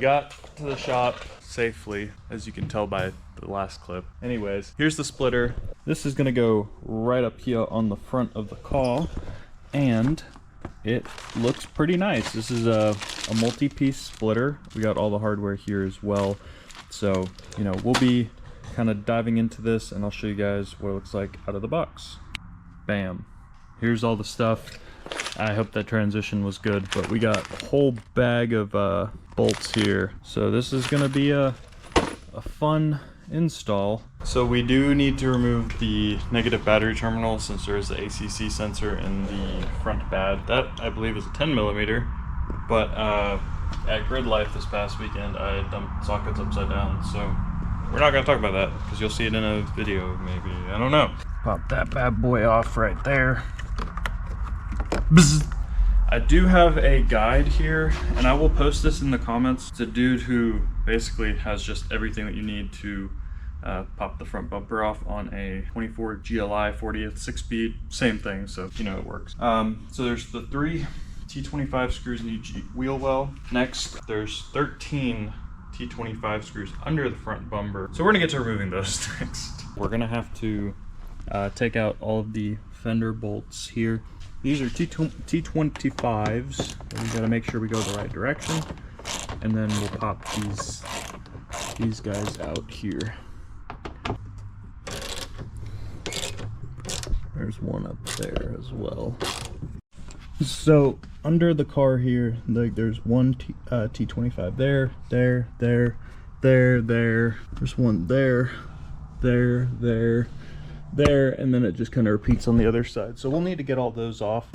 got to the shop safely, as you can tell by the last clip. Anyways, here's the splitter. This is gonna go right up here on the front of the car, and it looks pretty nice. This is a multi-piece splitter. We got all the hardware here as well. So, you know, we'll be kind of diving into this, and I'll show you guys what it looks like out of the box. Bam. Here's all the stuff. I hope that transition was good, but we got a whole bag of bolts here. So this is gonna be a fun install. So we do need to remove the negative battery terminal since there is the ACC sensor in the front pad. That I believe is a 10mm, but at Grid Life this past weekend I dumped sockets upside down, so we're not going to talk about that because you'll see it in a video maybe. I don't know. Pop that bad boy off right there. Bzz. I do have a guide here, and I will post this in the comments. It's a dude who basically has just everything that you need to pop the front bumper off on a 24 GLI 40th 6-speed, same thing, so you know it works. So there's the 3 T25 screws in each wheel well. Next, there's 13 T25 screws under the front bumper. So we're gonna get to removing those next. We're gonna have to take out all of the fender bolts here. These are T25s. We gotta make sure we go the right direction, and then we'll pop these guys out here. There's one up there as well. So under the car here, like there's one T25 there. There's one there, and then it just kind of repeats on the other side. So we'll need to get all those off.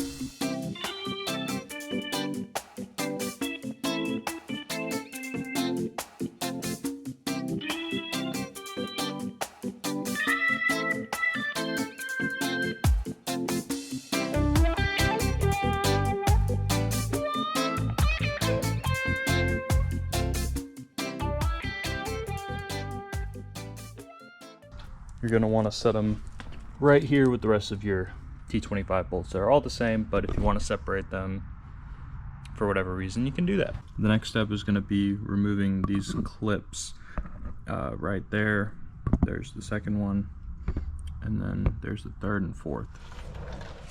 You're going to want to set them right here with the rest of your T25 bolts. They're all the same, but if you want to separate them for whatever reason, you can do that. The next step is going to be removing these clips right there. There's the second one, and then there's the third and fourth.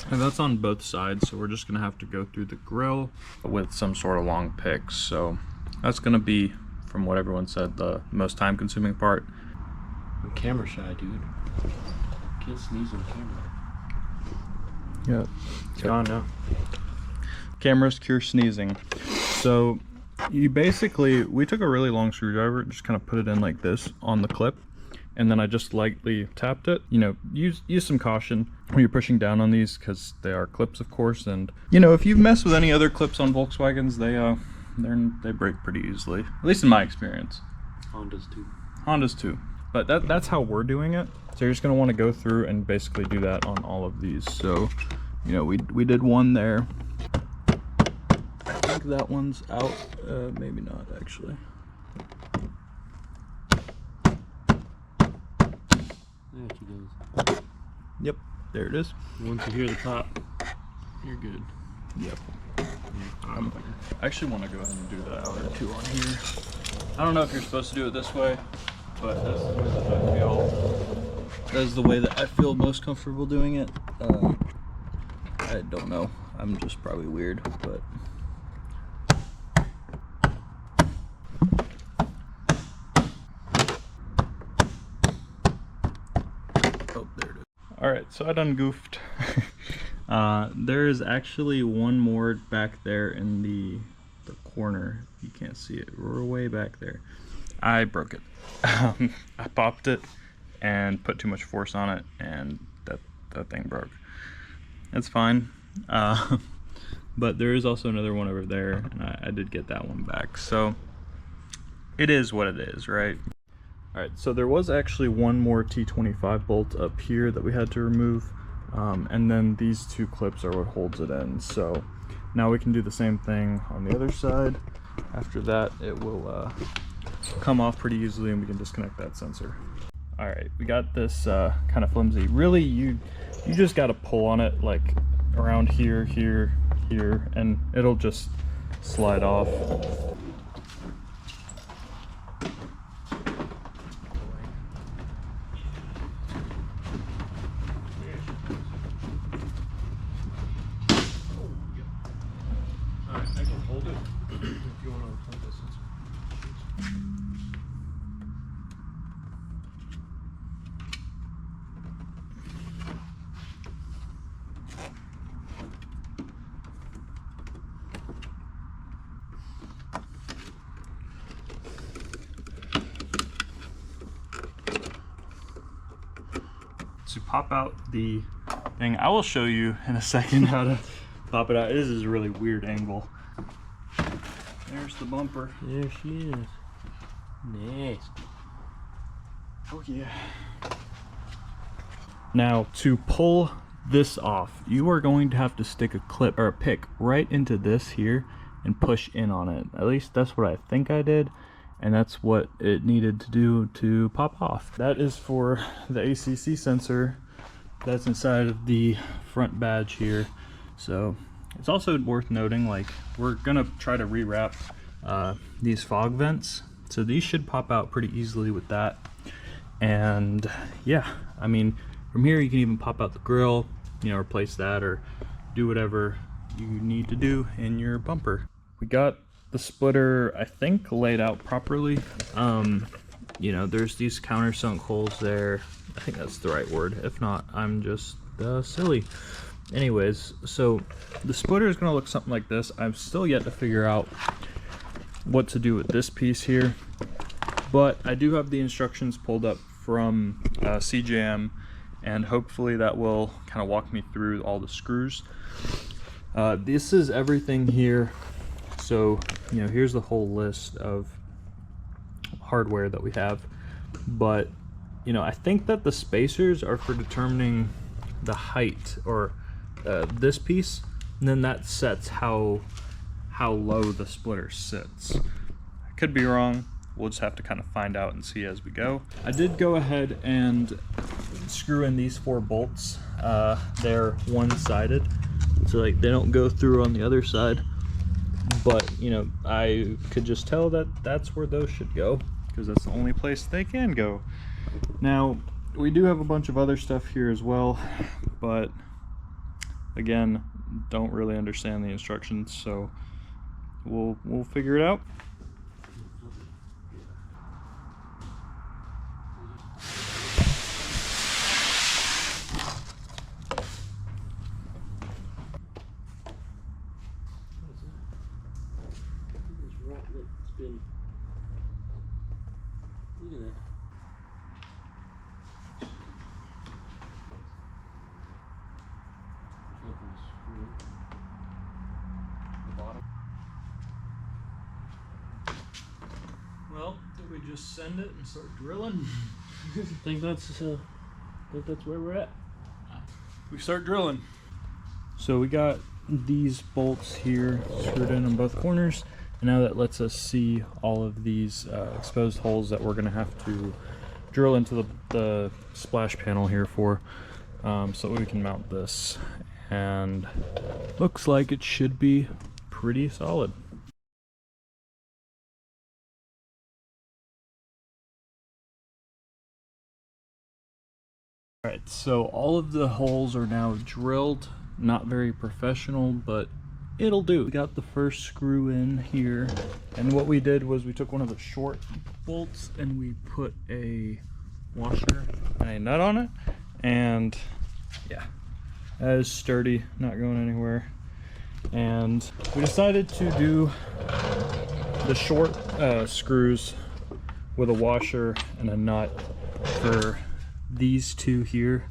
And that's on both sides, so we're just going to have to go through the grill with some sort of long picks. So that's going to be, from what everyone said, the most time-consuming part. I'm camera shy, dude. Can't sneeze on camera. Yeah, it's gone now. Cameras cure sneezing. So you basically, we took a really long screwdriver, just kind of put it in like this on the clip, and then I just lightly tapped it. You know, use some caution when you're pushing down on these because they are clips, of course. And you know, if you mess with any other clips on Volkswagens, they break pretty easily. At least in my experience. Hondas too. Hondas too. But that's how we're doing it. So you're just gonna want to go through and basically do that on all of these. So, you know, we did one there. I think that one's out. Maybe not actually. There she goes. Yep, there it is. Once you hear the pop, you're good. Yep. I actually want to go ahead and do the outer two on here. I don't know if you're supposed to do it this way, but that's the way that I feel. That's the way that I feel most comfortable doing it. I don't know. I'm just probably weird, but. Oh, there it is. All right, so I done goofed. There is actually one more back there in the corner. You can't see it. We're way back there. I broke it. I popped it and put too much force on it, and that thing broke. It's fine. But there is also another one over there, and I did get that one back. So it is what it is, right? All right, so there was actually one more T25 bolt up here that we had to remove. And then these two clips are what holds it in. So now we can do the same thing on the other side. After that, it will come off pretty easily, and we can disconnect that sensor. All right, we got this kind of flimsy. Really, you just got to pull on it like around here, here, and it'll just slide off. pop out the thing. I will show you in a second how to pop it out. This is a really weird angle. There's the bumper. There she is. Nice. Oh yeah. Now to pull this off, you are going to have to stick a clip or a pick right into this here and push in on it. At least that's what I think I did, and that's what it needed to do to pop off. That is for the ACC sensor that's inside of the front badge here. So it's also worth noting, like, we're gonna try to rewrap these fog vents, so these should pop out pretty easily with that. And yeah, I mean, from here you can even pop out the grill, you know, replace that or do whatever you need to do in your bumper. We got the splitter, I think, laid out properly. You know, there's these countersunk holes there. I think that's the right word. If not, I'm just silly. Anyways, so the splitter is going to look something like this. I've still yet to figure out what to do with this piece here, but I do have the instructions pulled up from CJM, and hopefully that will kind of walk me through all the screws. This is everything here. So, you know, here's the whole list of hardware that we have, but you know, I think that the spacers are for determining the height, or this piece, and then that sets how low the splitter sits. I could be wrong. We'll just have to kind of find out and see as we go. I did go ahead and screw in these 4 bolts. They're one-sided, so like they don't go through on the other side. But you know, I could just tell that that's where those should go, because that's the only place they can go. Now, we do have a bunch of other stuff here as well, but again, don't really understand the instructions, so we'll figure it out. Look at that. Well, did we just send it and start drilling? I think that's where we're at. We start drilling. So we got these bolts here screwed in on both corners, and now that lets us see all of these exposed holes that we're going to have to drill into the splash panel here for, so we can mount this. And looks like it should be pretty solid. Alright, so all of the holes are now drilled. Not very professional, but it'll do. We got the first screw in here, and what we did was we took one of the short bolts and we put a washer and a nut on it, and yeah, that is sturdy, not going anywhere. And we decided to do the short screws with a washer and a nut for these two here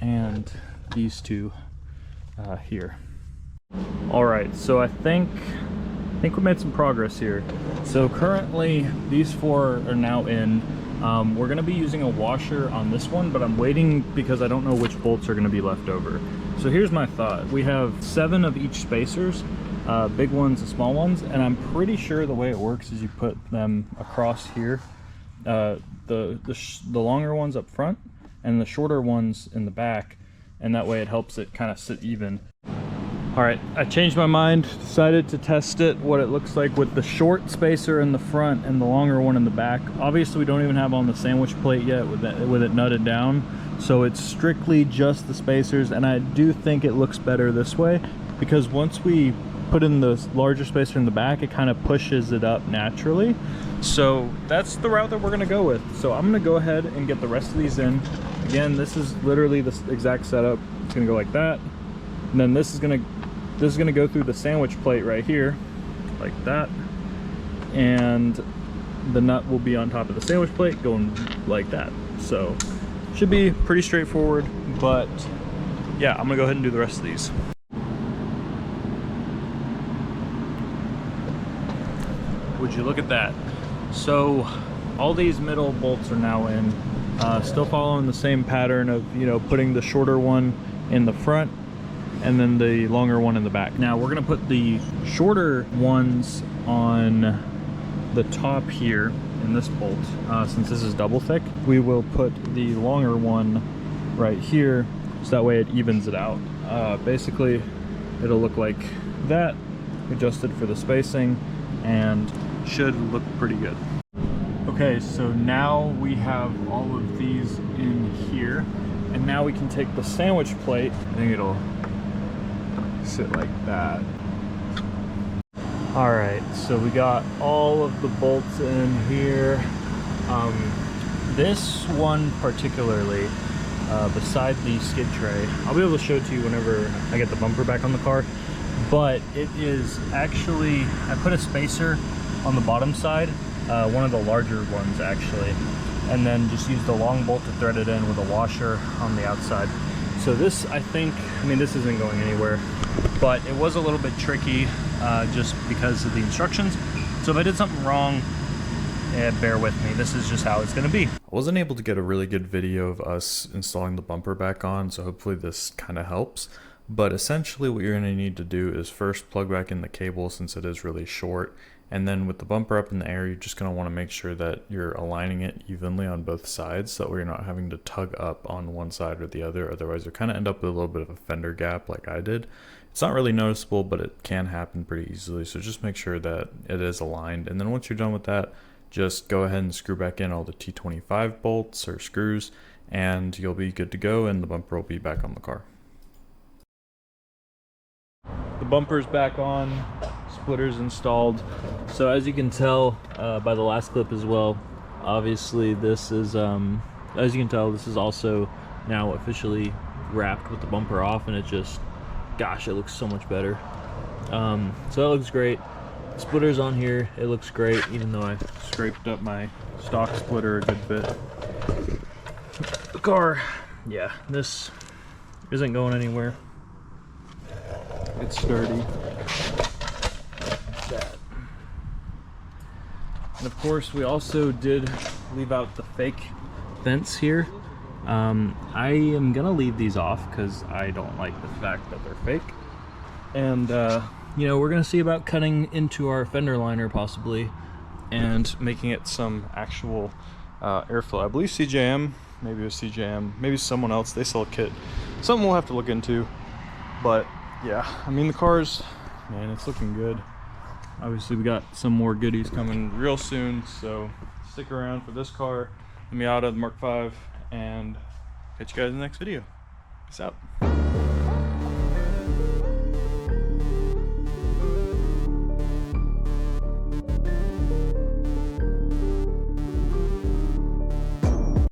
and these two here. All right, so I think we made some progress here. So currently these 4 are now in. We're going to be using a washer on this one, but I'm waiting because I don't know which bolts are going to be left over. So here's my thought. We have 7 of each spacers, big ones and small ones, and I'm pretty sure the way it works is you put them across here, the longer ones up front and the shorter ones in the back, and that way it helps it kind of sit even. All right, I changed my mind, decided to test it, what it looks like with the short spacer in the front and the longer one in the back. Obviously we don't even have on the sandwich plate yet with it nutted down, so it's strictly just the spacers, and I do think it looks better this way, because once we put in the larger spacer in the back, it kind of pushes it up naturally. So that's the route that we're going to go with. So I'm going to go ahead and get the rest of these in. Again, this is literally the exact setup. It's going to go like that, and then this is going to go through the sandwich plate right here like that, and the nut will be on top of the sandwich plate going like that. So should be pretty straightforward. But yeah, I'm gonna go ahead and do the rest of these. Would you look at that? So all these middle bolts are now in, still following the same pattern of, you know, putting the shorter one in the front and then the longer one in the back. Now we're gonna put the shorter ones on the top here in this bolt. Since this is double thick, we will put the longer one right here, so that way it evens it out. Basically, it'll look like that, adjusted for the spacing, and should look pretty good. Okay, so now we have all of these in here, and now we can take the sandwich plate. I think it'll sit like that. All right, so we got all of the bolts in here. This one particularly, beside the skid tray, I'll be able to show it to you whenever I get the bumper back on the car, but it is actually, I put a spacer on the bottom side, one of the larger ones actually, and then just used a long bolt to thread it in with a washer on the outside. So this, I think, I mean, this isn't going anywhere, but it was a little bit tricky just because of the instructions. So if I did something wrong, bear with me. This is just how it's going to be. I wasn't able to get a really good video of us installing the bumper back on, so hopefully this kind of helps. But essentially what you're going to need to do is first plug back in the cable, since it is really short. And then with the bumper up in the air, you're just going to want to make sure that you're aligning it evenly on both sides, so that way you're not having to tug up on one side or the other. Otherwise you'll kind of end up with a little bit of a fender gap like I did. It's not really noticeable, but it can happen pretty easily. So just make sure that it is aligned. And then once you're done with that, just go ahead and screw back in all the T25 bolts or screws, and you'll be good to go, and the bumper will be back on the car. The bumper's back on, splitter's installed. So as you can tell by the last clip as well, obviously this is, as you can tell, this is also now officially wrapped with the bumper off, and it just, gosh, it looks so much better. So that looks great. The splitter's on here, it looks great, even though I scraped up my stock splitter a good bit. The car, yeah, this isn't going anywhere. It's sturdy. That. And of course, we also did leave out the fake vents here. I am gonna leave these off because I don't like the fact that they're fake. And you know, we're gonna see about cutting into our fender liner possibly and making it some actual airflow. I believe CJM, maybe it was CJM, maybe someone else, they sell a kit. Something we'll have to look into. But yeah, I mean, the car's, man, it's looking good. Obviously we got some more goodies coming real soon, so stick around for this car, the Miata, the Mark V, and catch you guys in the next video. Peace out.